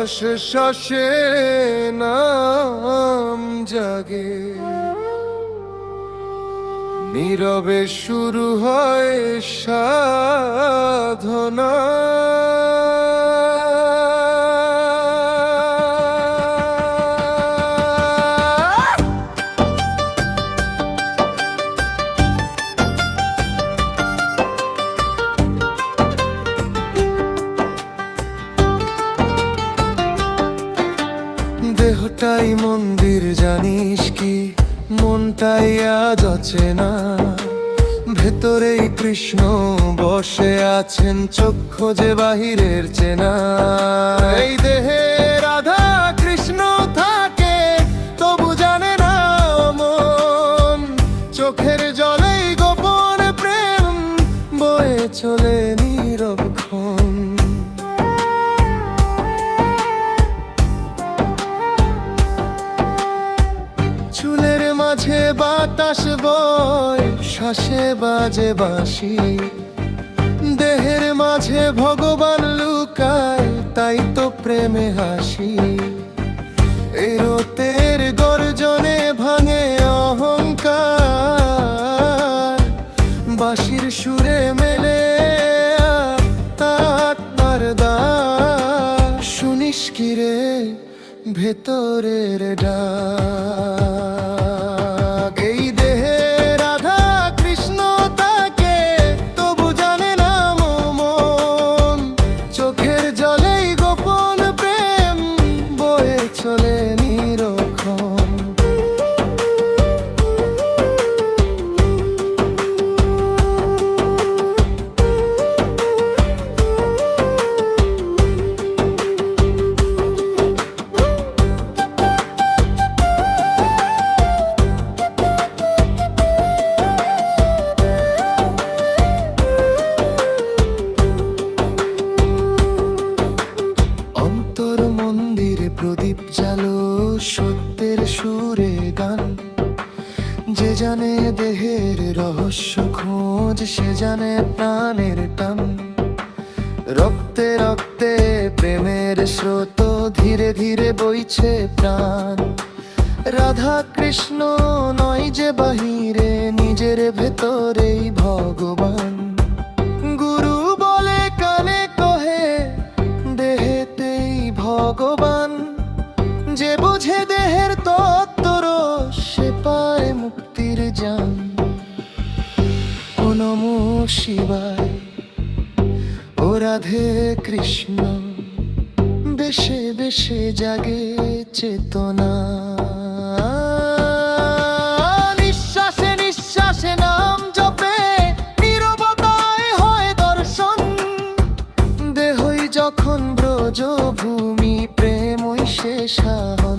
শ্বাসে শ্বাসে নাম জাগে, নীরবে শুরু হয় সাধনা। দেহটাই মন্দির জানিস কি, মনটাই আজ অচেনা, ভেতরেই কৃষ্ণ বসে আছেন, চক্ষু যে বাহিরের চেনা। এই দেহে রাধা কৃষ্ণ থাকে তবু জানে না মন, চোখের জলেই গোপন প্রেম বয়ে চলে নীরবক্ষণ। চুলের মাঝে বাতাস বয়, শ্বাসে বাজে বাঁশি, দেহের মাঝে ভগবান লুকায়, তাই তো প্রেমে হাসি। এরতের গর্জনে ভাঙে অহংকার, বাঁশির সুরে মেলে আত্মার দ্বার। শুনিস কি রে ভেতরের ডাক, এই দেহে রাধা কৃষ্ণ তাকে তবু জানে না মন, চোখের জলেই গোপন প্রেম বয়ে চলে নিরক্ষণ। প্রদীপ জালো সত্যের সুরে গান, যে জানে দেহের রহস্য খোঁজ, সে জানে প্রাণের টান। রক্তে রক্তে প্রেমের স্রোত ধীরে ধীরে বইছে প্রাণ। রাধা কৃষ্ণ নয় যে বাহিরে, নিজের ভেতরেই ভগবান। গুরু বলে কানে কহে দেহেতেই ভগবান, যে বুঝে দেহের তত্ত্ব সে পায় মুক্তির জান। ও নমো শিবায়, ও রাধে কৃষ্ণ, বেশে বেশে জাগে চেতনা। নিঃশ্বাসে নিঃশ্বাসে নাম জপে, নীরবতায় হয় দর্শন। দেহই যখন ব্রজভূমি, প্রেমই সে সাহস।